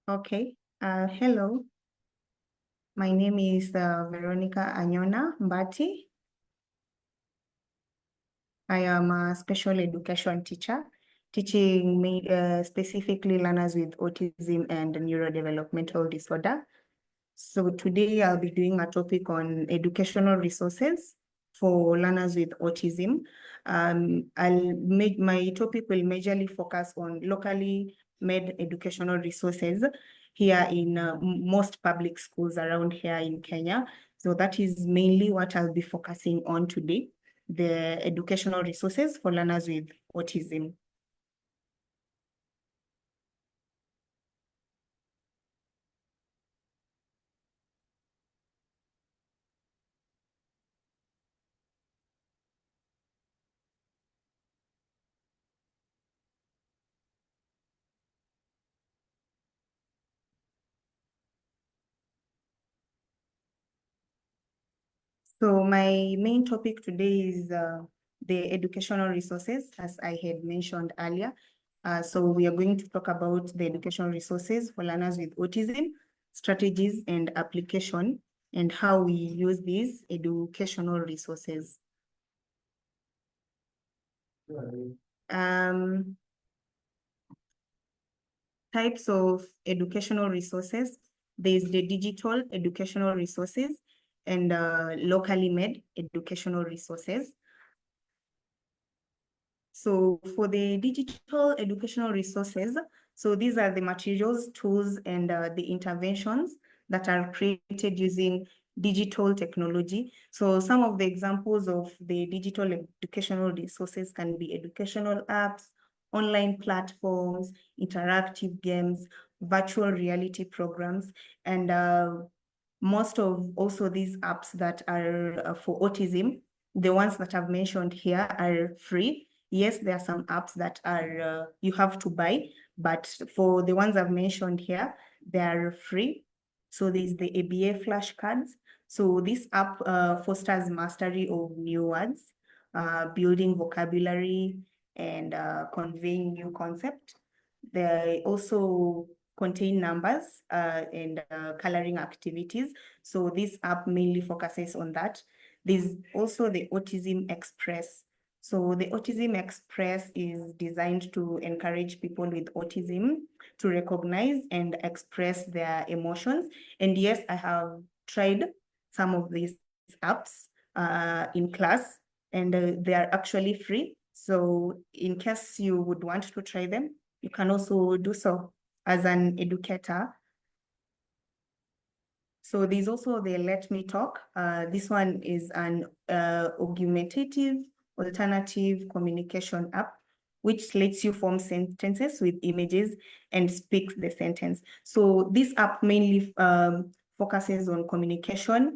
Okay. Hello. My name is Veronicah Anyona Mbati. I am a special education teacher, teaching specifically learners with autism and neurodevelopmental disorder. So today I'll be doing a topic on educational resources for learners with autism. My topic will majorly focus on locally made educational resources here in most public schools around here in Kenya. So that is mainly what I'll be focusing on today, the educational resources for learners with autism. So my main topic today is the educational resources, as I had mentioned earlier. So we are going to talk about the educational resources for learners with autism, strategies and application, and how we use these educational resources. Types of educational resources. There's the digital educational resources and locally made educational resources. So for the digital educational resources, so these are the materials, tools, and the interventions that are created using digital technology. So some of the examples of the digital educational resources can be educational apps, online platforms, interactive games, virtual reality programs, and most of also these apps that are for autism, the ones that I've mentioned here are free. Yes, there are some apps that are you have to buy, but for the ones I've mentioned here, they are free. So there's the ABA flashcards. So this app fosters mastery of new words, building vocabulary, and conveying new concept. They also contain numbers and coloring activities. So this app mainly focuses on that. There's also the Autism Express. So the Autism Express is designed to encourage people with autism to recognize and express their emotions. And yes, I have tried some of these apps in class, and they are actually free. So in case you would want to try them, you can also do so as an educator. So there's also the Let Me Talk. This one is an augmentative alternative communication app, which lets you form sentences with images and speaks the sentence. So this app mainly focuses on communication.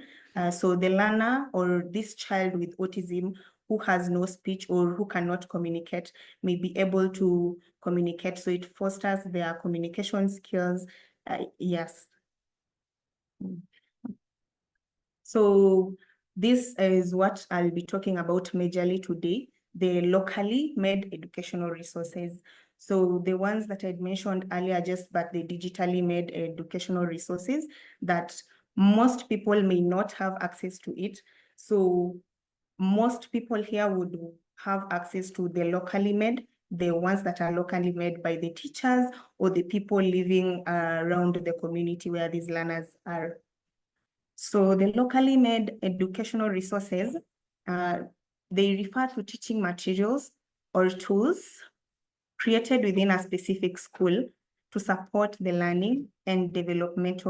So the learner or this child with autism who has no speech or who cannot communicate may be able to communicate. So it fosters their communication skills. Yes. So this is what I'll be talking about majorly today, the locally made educational resources. So the ones that I'd mentioned earlier, just but the digitally made educational resources that most people may not have access to it. So most people here would have access to the locally made, the ones that are locally made by the teachers or the people living around the community where these learners are. So the locally made educational resources, they refer to teaching materials or tools created within a specific school to support the learning and development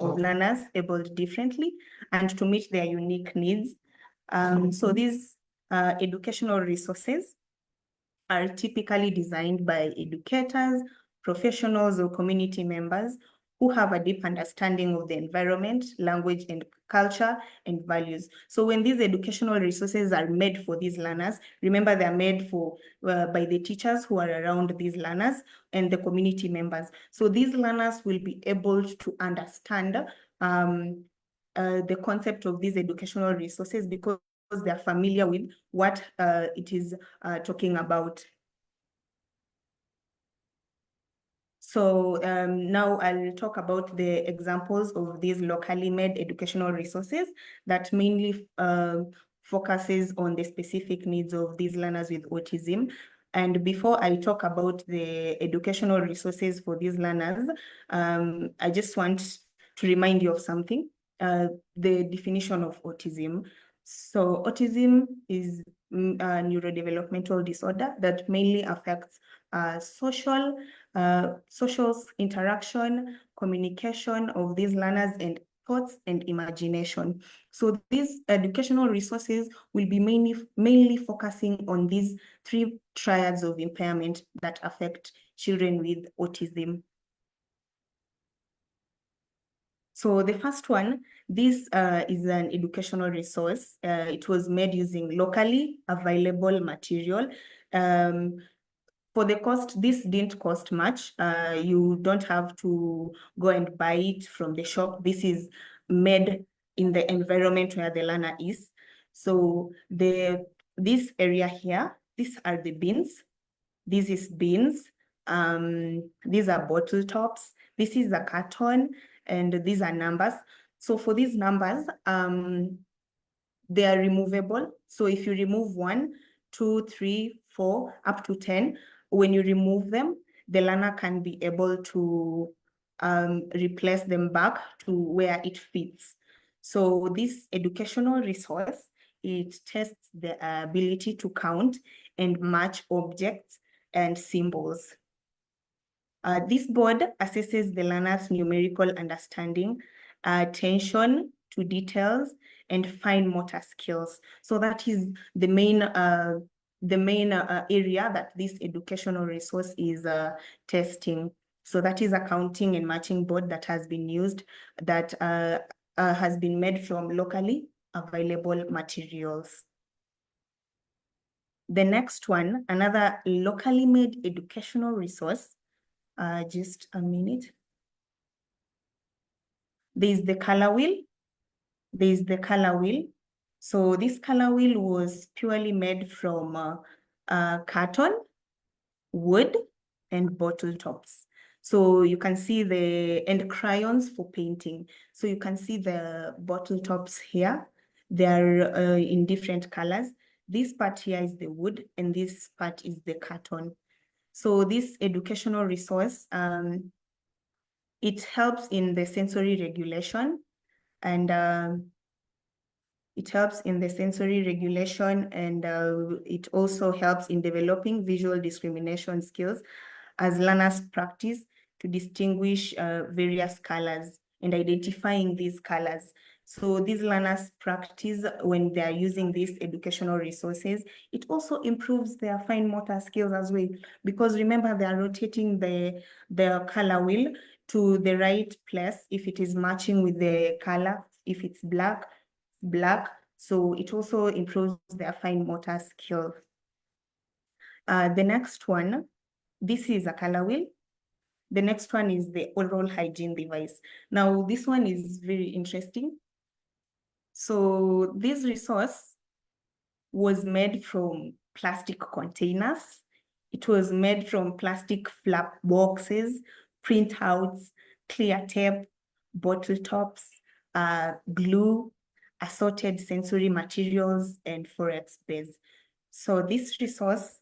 of learners abled differently and to meet their unique needs. So these educational resources are typically designed by educators, professionals, or community members who have a deep understanding of the environment, language, and culture and values. So when these educational resources are made for these learners, remember they're made for by the teachers who are around these learners and the community members. So these learners will be able to understand the concept of these educational resources because they're familiar with what it is talking about. So now I'll talk about the examples of these locally made educational resources that mainly focuses on the specific needs of these learners with autism. And before I talk about the educational resources for these learners, I just want to remind you of something, the definition of autism. So autism is a neurodevelopmental disorder that mainly affects social interaction, communication of these learners, and thoughts and imagination. So these educational resources will be mainly focusing on these three triads of impairment that affect children with autism. So the first one, this is an educational resource. It was made using locally available material. For the cost, this didn't cost much. You don't have to go and buy it from the shop. This is made in the environment where the learner is. So this area here, these are the bins. This is bins. These are bottle tops. This is a carton, and these are numbers. So for these numbers, they are removable. So if you remove 1, 2, 3, 4, up to 10, when you remove them, the learner can be able to replace them back to where it fits. So this educational resource, it tests the ability to count and match objects and symbols. This board assesses the learner's numerical understanding, attention to details, and fine motor skills. So that is the main area that this educational resource is testing. So that is a counting and matching board that has been used, that has been made from locally available materials. The next one, another locally made educational resource, just a minute. There's the color wheel. There's the color wheel. So this color wheel was purely made from carton, wood, and bottle tops. So you can see and crayons for painting. So you can see the bottle tops here. They're in different colors. This part here is the wood, and this part is the carton. So this educational resource, it helps in the sensory regulation, and it helps in the sensory regulation, and it also helps in developing visual discrimination skills as learners practice to distinguish various colors and identifying these colors. So these learners practice when they are using these educational resources. It also improves their fine motor skills as well, because remember, they are rotating the color wheel to the right place if it is matching with the color. If it's black. So it also improves their fine motor skills. The next one, this is a color wheel. The next one is the oral hygiene device. Now, this one is very interesting. So this resource was made from plastic containers. It was made from plastic flap boxes, printouts, clear tape, bottle tops, glue, assorted sensory materials, and forex base. So this resource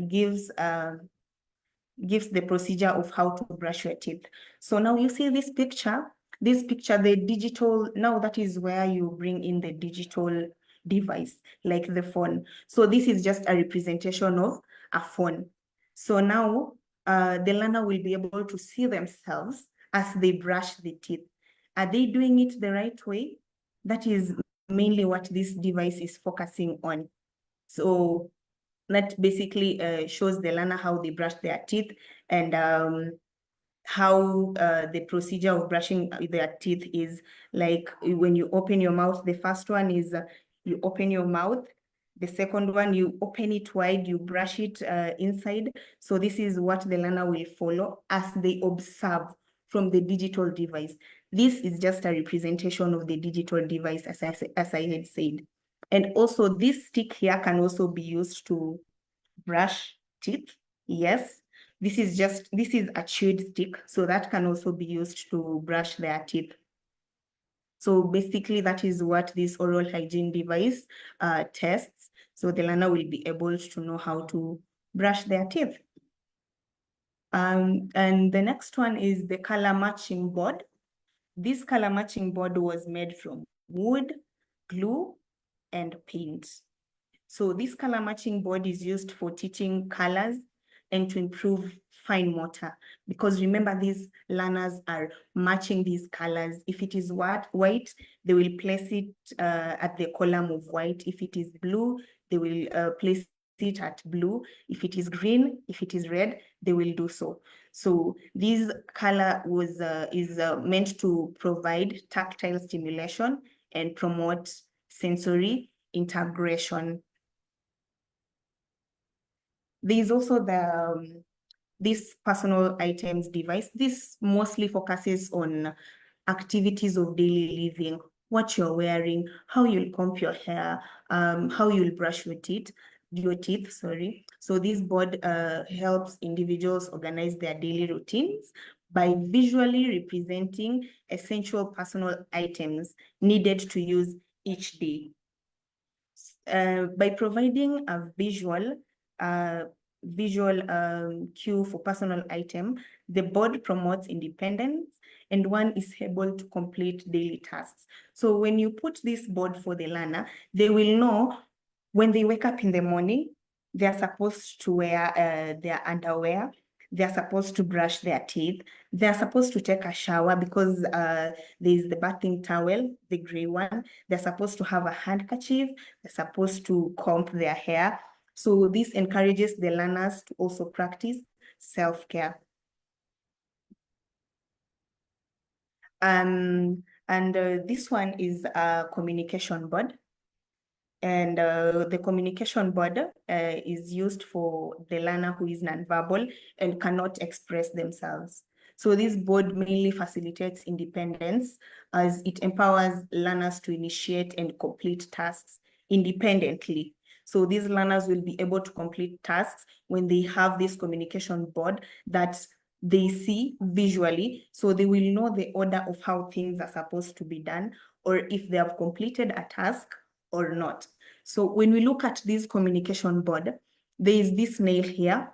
gives the procedure of how to brush your teeth. So now you see this picture, the digital, now that is where you bring in the digital device, like the phone. So this is just a representation of a phone. So now the learner will be able to see themselves as they brush the teeth. Are they doing it the right way? That is mainly what this device is focusing on. So that basically shows the learner how they brush their teeth, and how the procedure of brushing their teeth is. Like when you open your mouth, the first one is you open your mouth. The second one, you open it wide, you brush it inside. So this is what the learner will follow as they observe from the digital device. This is just a representation of the digital device, as I had said. And also this stick here can also be used to brush teeth, yes, This is a chewed stick, so that can also be used to brush their teeth. So basically that is what this oral hygiene device tests. So the learner will be able to know how to brush their teeth. And the next one is the color matching board. This color matching board was made from wood, glue, and paint. So this color matching board is used for teaching colors and to improve fine motor, because remember, these learners are matching these colors. If it is white, they will place it at the column of white. If it is blue, they will place it at blue. If it is green, if it is red, they will do so. So this color is meant to provide tactile stimulation and promote sensory integration. There is also this personal items device. This mostly focuses on activities of daily living, what you're wearing, how you'll comb your hair, how you'll brush your teeth. So this board helps individuals organize their daily routines by visually representing essential personal items needed to use each day. By providing a visual cue for personal item, the board promotes independence and one is able to complete daily tasks. So when you put this board for the learner, they will know when they wake up in the morning, they're supposed to wear their underwear, they're supposed to brush their teeth, they're supposed to take a shower because there's the bathing towel, the gray one, they're supposed to have a handkerchief, they're supposed to comb their hair. So this encourages the learners to also practice self-care. And this one is a communication board. And the communication board is used for the learner who is nonverbal and cannot express themselves. So this board mainly facilitates independence as it empowers learners to initiate and complete tasks independently. So these learners will be able to complete tasks when they have this communication board that they see visually, so they will know the order of how things are supposed to be done, or if they have completed a task or not. So when we look at this communication board, there is this nail here.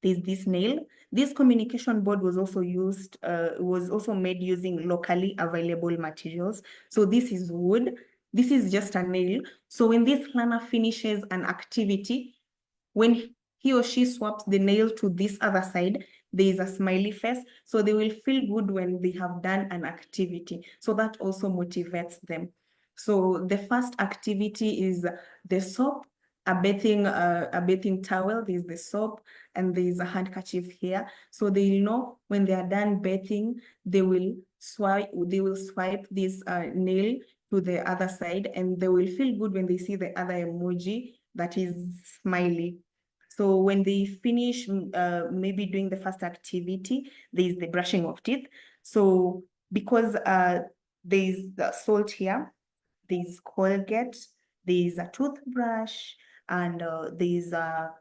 There's this nail. This communication board was also made using locally available materials. So this is wood. This is just a nail. So when this learner finishes an activity, when he or she swaps the nail to this other side, there is a smiley face. So they will feel good when they have done an activity. So that also motivates them. So the first activity is the soap, a bathing towel. There's the soap and there's a handkerchief here. So they know when they are done bathing, they will swipe this nail to the other side, and they will feel good when they see the other emoji that is smiley. So when they finish maybe doing the first activity, there's the brushing of teeth. So because there's the salt here, there's Colgate, there's a toothbrush, and there's a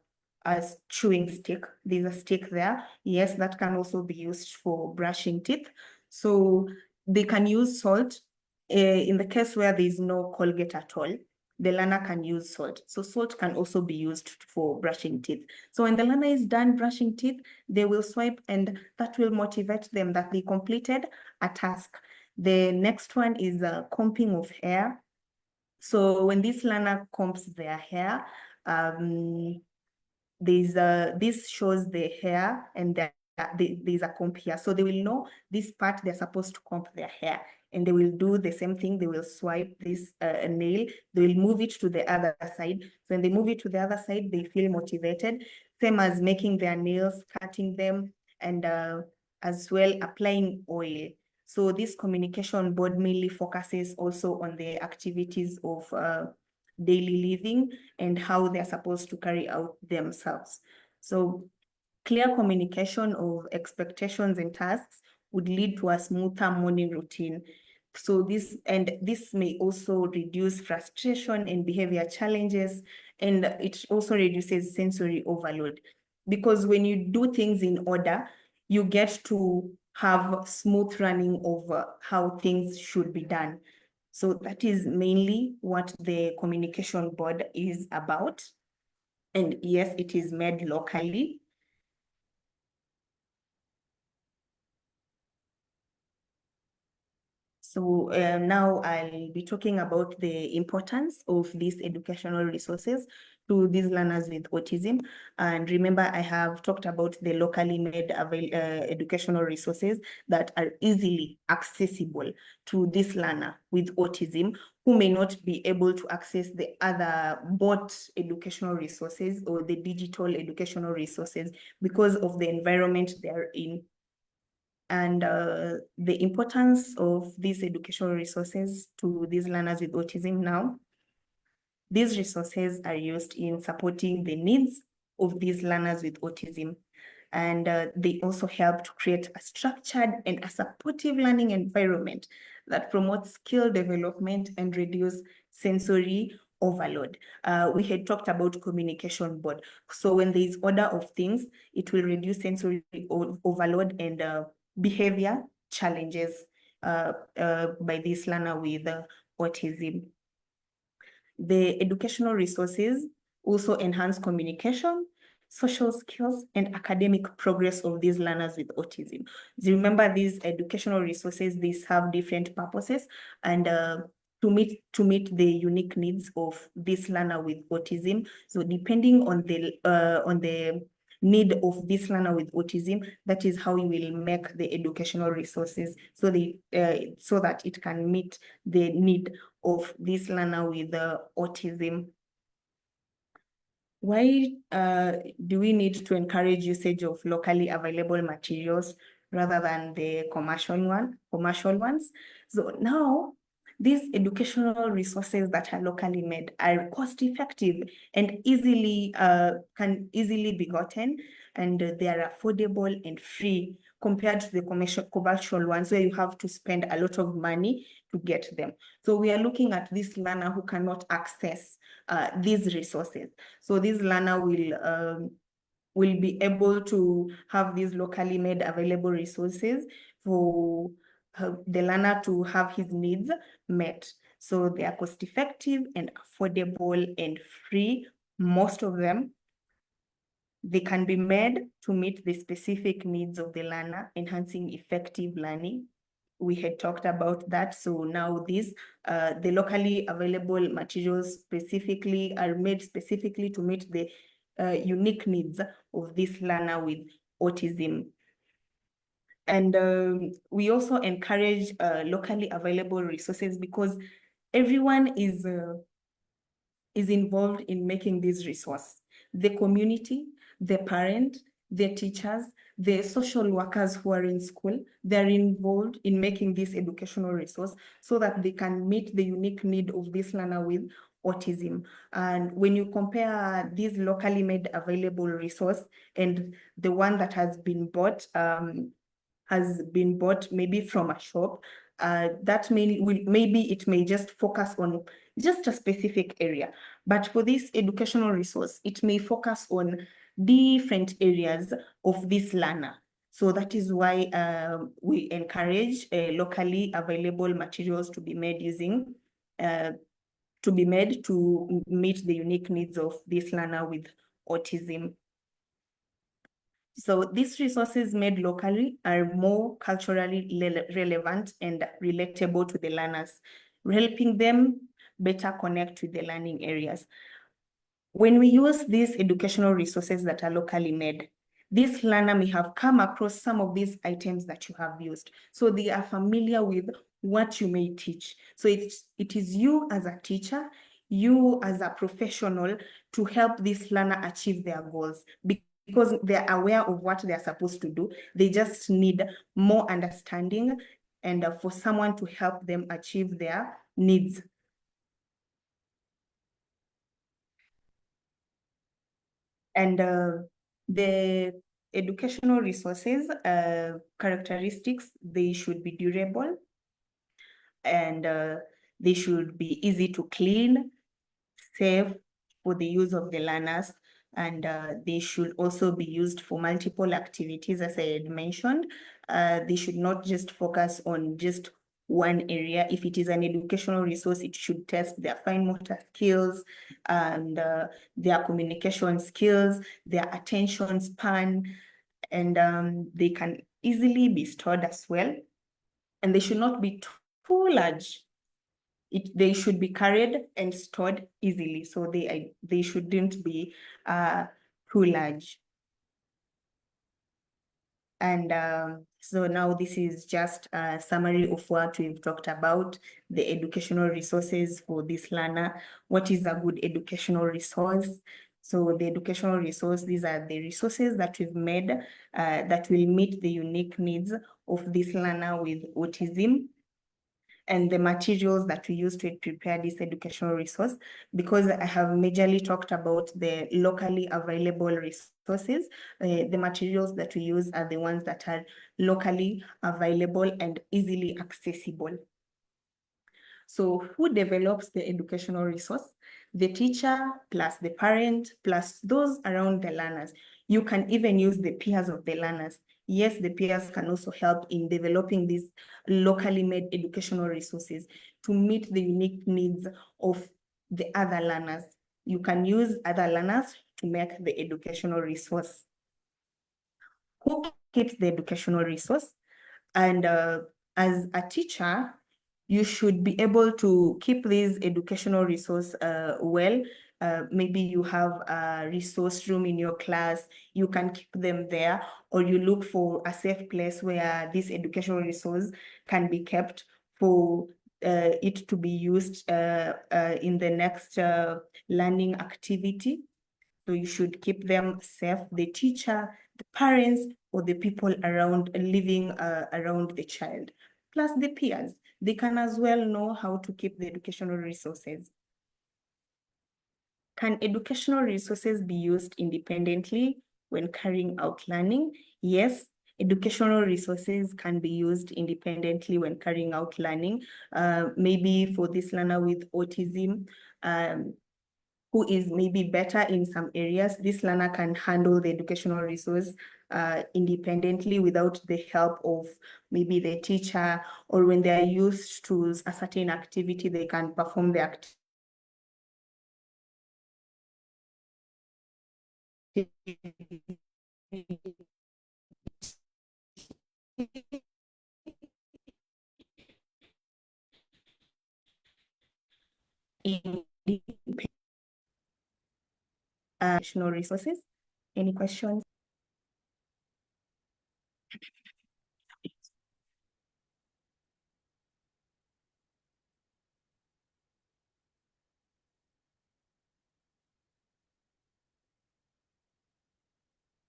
chewing stick. There's a stick there. Yes, that can also be used for brushing teeth. So they can use salt. In the case where there's no Colgate at all, the learner can use salt. So salt can also be used for brushing teeth. So when the learner is done brushing teeth, they will swipe, and that will motivate them that they completed a task. The next one is combing of hair. So when this learner combs their hair, this shows the hair and there's a comb here. So they will know this part they're supposed to comb their hair, and they will do the same thing. They will swipe this nail, they will move it to the other side. So when they move it to the other side, they feel motivated. Same as making their nails, cutting them, and as well applying oil. So this communication board mainly focuses also on the activities of daily living and how they're supposed to carry out themselves. So clear communication of expectations and tasks would lead to a smoother morning routine. So this may also reduce frustration and behavior challenges, and it also reduces sensory overload. because when you do things in order, you get to have smooth running over how things should be done. So that is mainly what the communication board is about. And yes, it is made locally. So now I'll be talking about the importance of these educational resources to these learners with autism. And remember, I have talked about the locally made educational resources that are easily accessible to this learner with autism who may not be able to access the other bought educational resources or the digital educational resources because of the environment they're in. And the importance of these educational resources to these learners with autism now. These resources are used in supporting the needs of these learners with autism. And they also help to create a structured and a supportive learning environment that promotes skill development and reduce sensory overload. We had talked about communication board. So when there is order of things, it will reduce sensory overload and behavior challenges by this learner with autism. The educational resources also enhance communication, social skills, and academic progress of these learners with autism. Remember, these educational resources, these have different purposes, and to meet the unique needs of this learner with autism. So depending on the need of this learner with autism, that is how you will make the educational resources so that it can meet the need of this learner with autism. Why do we need to encourage usage of locally available materials rather than the commercial ones? So now, these educational resources that are locally made are cost effective and can easily be gotten, and they are affordable and free compared to the commercial ones where you have to spend a lot of money to get them. So we are looking at this learner who cannot access these resources. So this learner will be able to have these locally made available resources for the learner to have his needs met. So they are cost effective and affordable and free, most of them. They can be made to meet the specific needs of the learner, enhancing effective learning. We had talked about that. So now the locally available materials specifically are made specifically to meet the unique needs of this learner with autism. And we also encourage locally available resources because everyone is involved in making this resource. The community, the parent, the teachers, the social workers who are in school, they're involved in making this educational resource so that they can meet the unique need of this learner with autism. And when you compare this locally made available resource and the one that has been bought maybe from a shop, that maybe it may just focus on just a specific area. But for this educational resource, it may focus on different areas of this learner. So that is why we encourage locally available materials to be made to meet the unique needs of this learner with autism. So these resources made locally are more culturally relevant and relatable to the learners, helping them better connect with the learning areas. When we use these educational resources that are locally made, this learner may have come across some of these items that you have used. So they are familiar with what you may teach. So it is you as a teacher, you as a professional to help this learner achieve their goals because they're aware of what they're supposed to do. They just need more understanding and for someone to help them achieve their needs. And the educational resources characteristics, they should be durable and they should be easy to clean, safe for the use of the learners. and they should also be used for multiple activities, as I had mentioned. They should not just focus on just one area. If it is an educational resource, it should test their fine motor skills and their communication skills, their attention span, and they can easily be stored as well. And they should not be too large. They should be carried and stored easily, so they shouldn't be too large. And so now this is just a summary of what we've talked about, the educational resources for this learner. What is a good educational resource? So the educational resource, these are the resources that we've made that will meet the unique needs of this learner with autism, and the materials that we use to prepare this educational resource, because I have majorly talked about the locally available resources. The materials that we use are the ones that are locally available and easily accessible. So who develops the educational resource? The teacher plus the parent plus those around the learners. You can even use the peers of the learners. Yes, the peers can also help in developing these locally made educational resources to meet the unique needs of the other learners. You can use other learners to make the educational resource. Who keeps the educational resource? And as a teacher, you should be able to keep this educational resource well. Maybe you have a resource room in your class, you can keep them there, or you look for a safe place where this educational resource can be kept for it to be used in the next learning activity. So you should keep them safe, the teacher, the parents, or the people around living around the child, plus the peers. They can as well know how to keep the educational resources. Can educational resources be used independently when carrying out learning? Yes, educational resources can be used independently when carrying out learning. Maybe for this learner with autism, who is maybe better in some areas, this learner can handle the educational resource independently without the help of maybe the teacher, or when they are used to a certain activity, they can perform the activity in educational resources. Any questions?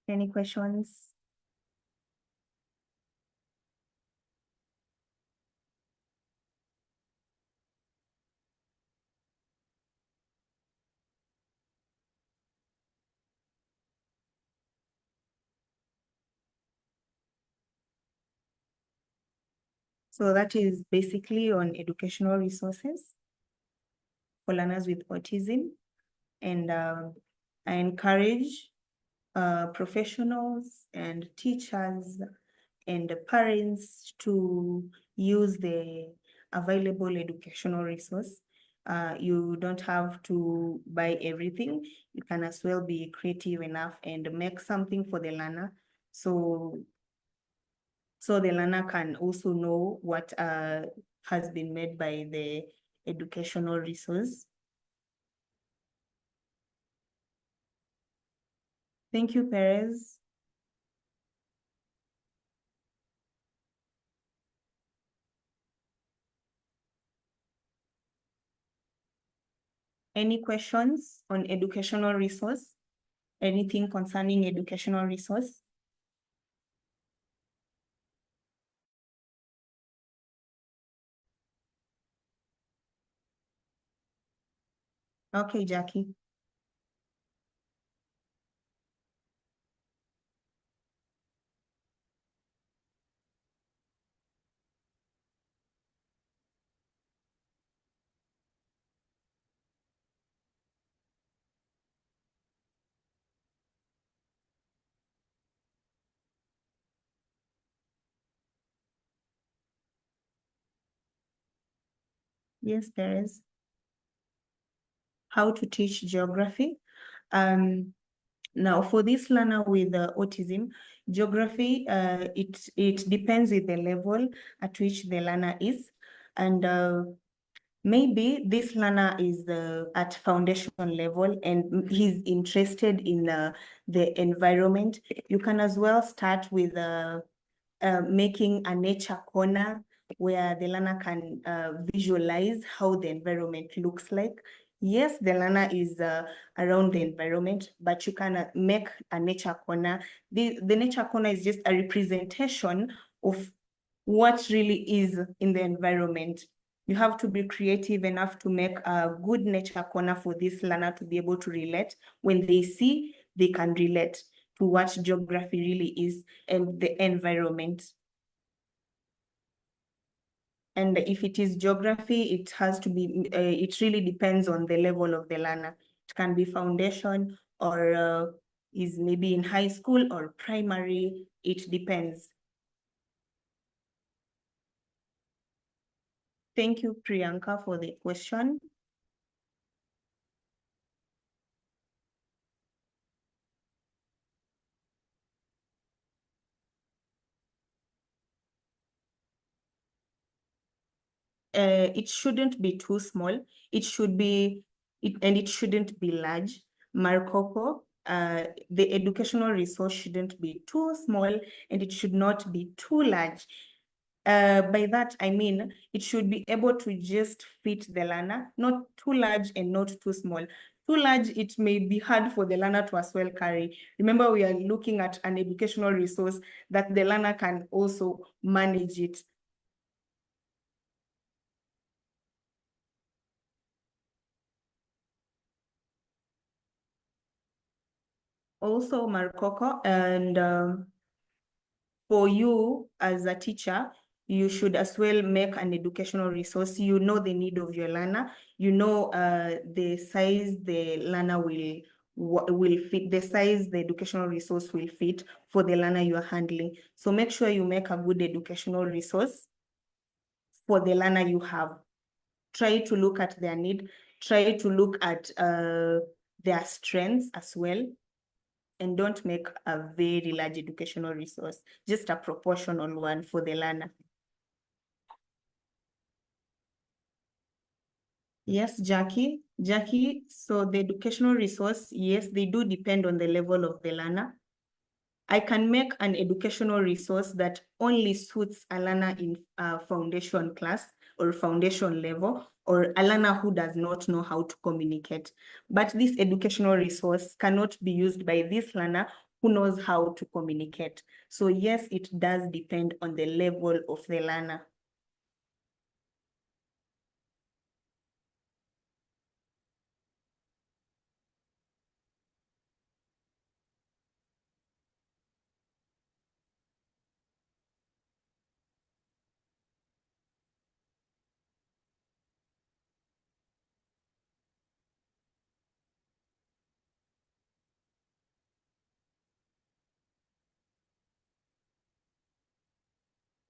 Any questions? So that is basically on educational resources for learners with autism. And I encourage professionals and teachers and the parents to use the available educational resource. You don't have to buy everything. You can as well be creative enough and make something for the learner. So the learner can also know what has been made by the educational resource. Thank you, Perez. Any questions on educational resource? Anything concerning educational resource? Okay, Jackie. Yes, there is. How to teach geography. Now, for this learner with autism, geography, it depends with the level at which the learner is. And maybe this learner is at foundation level and he's interested in the environment. You can as well start with making a nature corner where the learner can visualize how the environment looks like. Yes, the learner is around the environment, but you can make a nature corner. The nature corner is just a representation of what really is in the environment. You have to be creative enough to make a good nature corner for this learner to be able to relate. When they see, they can relate to what geography really is and the environment. And if it is geography, it has to be, it really depends on the level of the learner. It can be foundation or is maybe in high school or primary. It depends. Thank you, Priyanka, for the question. It shouldn't be too small. It should be, and it shouldn't be large. Marcoco, the educational resource shouldn't be too small and it should not be too large. By that, I mean, it should be able to just fit the learner, not too large and not too small. Too large, it may be hard for the learner to as well carry. Remember, we are looking at an educational resource that the learner can also manage it. Also, Marcoco, and for you as a teacher, you should as well make an educational resource. You know the need of your learner. You know the size the learner will fit, the size the educational resource will fit for the learner you are handling. So make sure you make a good educational resource for the learner you have. Try to look at their need. Try to look at their strengths as well. And don't make a very large educational resource, just a proportional one for the learner. Yes, Jackie. Jackie, so the educational resource, yes, they do depend on the level of the learner. I can make an educational resource that only suits a learner in foundation class or foundation level, or a learner who does not know how to communicate. But this educational resource cannot be used by this learner who knows how to communicate. So yes, it does depend on the level of the learner.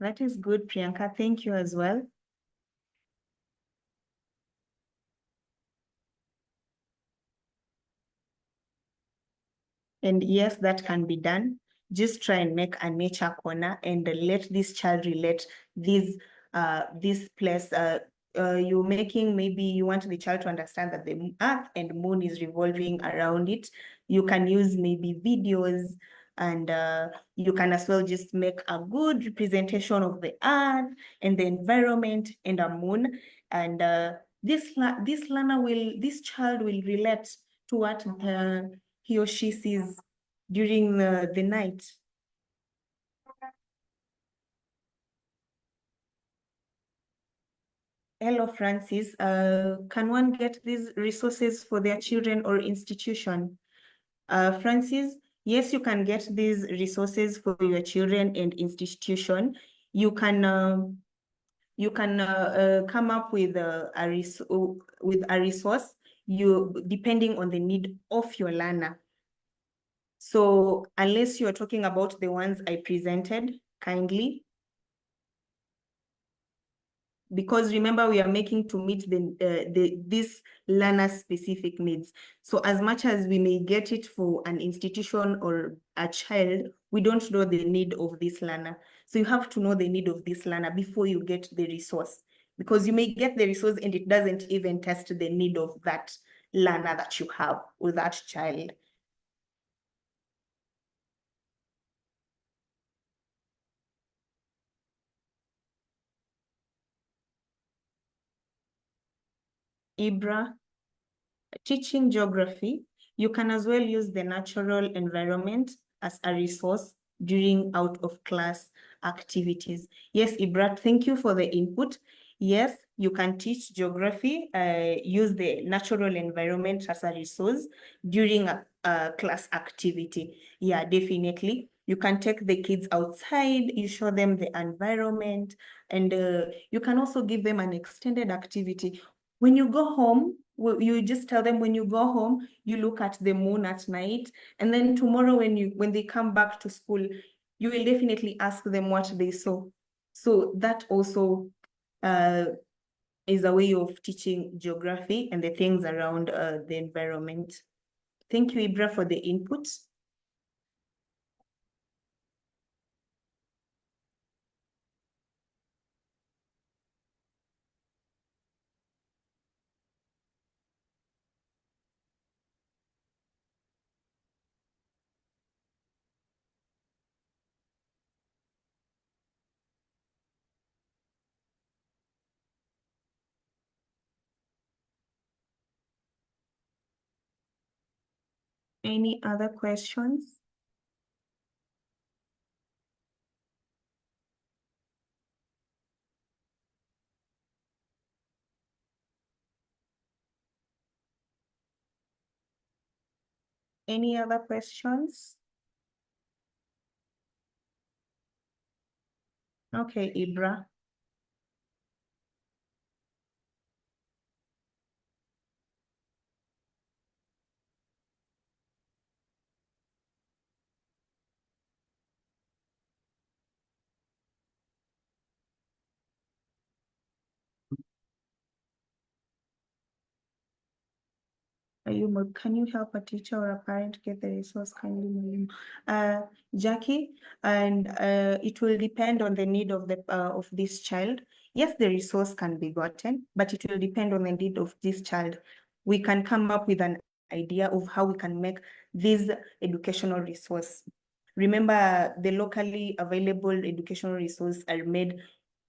That is good, Priyanka. Thank you as well. And yes, that can be done. Just try and make a nature corner and let this child relate this place. You making, maybe you want the child to understand that the earth and moon is revolving around it. You can use maybe videos, and you can as well just make a good representation of the earth and the environment and a moon. And this child will relate to what he or she sees during the night. Hello, Francis. Can one get these resources for their children or institution? Francis, yes, you can get these resources for your children and institution. You can come up with a resource depending on the need of your learner. So unless you're talking about the ones I presented, kindly. because remember we are making to meet this learner specific needs. So as much as we may get it for an institution or a child, we don't know the need of this learner. So you have to know the need of this learner before you get the resource, because you may get the resource and it doesn't even test the need of that learner that you have or that child. Ibra, teaching geography, you can as well use the natural environment as a resource during out of class activities. Yes, Ibra, thank you for the input. Yes, you can teach geography, use the natural environment as a resource during a class activity. Yeah, definitely. You can take the kids outside, you show them the environment, and you can also give them an extended activity. When you go home, you just tell them when you go home, you look at the moon at night, and then tomorrow when they come back to school, you will definitely ask them what they saw. So that also is a way of teaching geography and the things around the environment. Thank you, Ibra, for the input. Any other questions? Any other questions? Okay, Ibra. Can you help a teacher or a parent get the resource kindly? Jackie, and it will depend on the need of this child. Yes, the resource can be gotten, but it will depend on the need of this child. We can come up with an idea of how we can make this educational resource. Remember, the locally available educational resources are made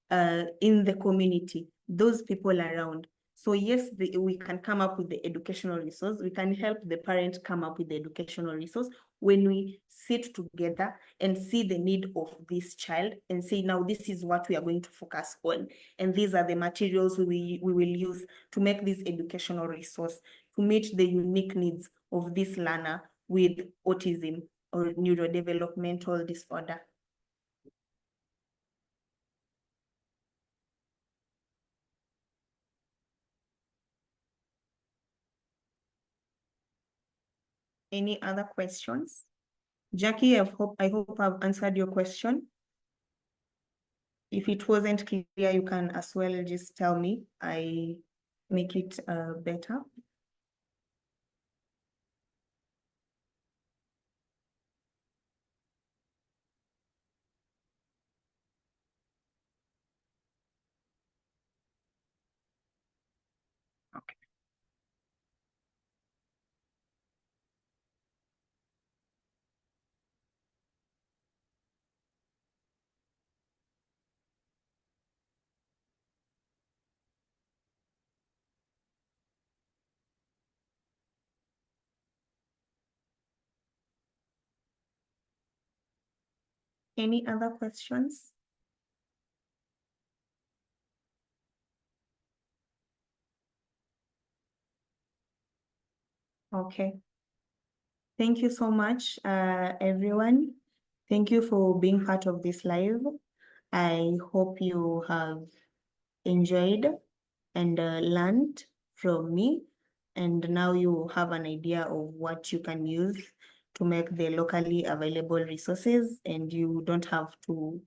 in the community, those people around. So yes, we can come up with the educational resource. We can help the parent come up with the educational resource when we sit together and see the need of this child and say, now this is what we are going to focus on. And these are the materials we will use to make this educational resource to meet the unique needs of this learner with autism or neurodevelopmental disorder. Any other questions? Jackie, I hope I've answered your question. If it wasn't clear, you can as well just tell me. I make it better. Okay. Any other questions? Okay. Thank you so much, everyone. Thank you for being part of this live. I hope you have enjoyed and learned from me. And now you have an idea of what you can use to make the locally available resources, and you don't have to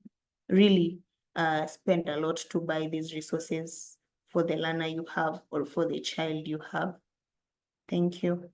really spend a lot to buy these resources for the learner you have or for the child you have. Thank you.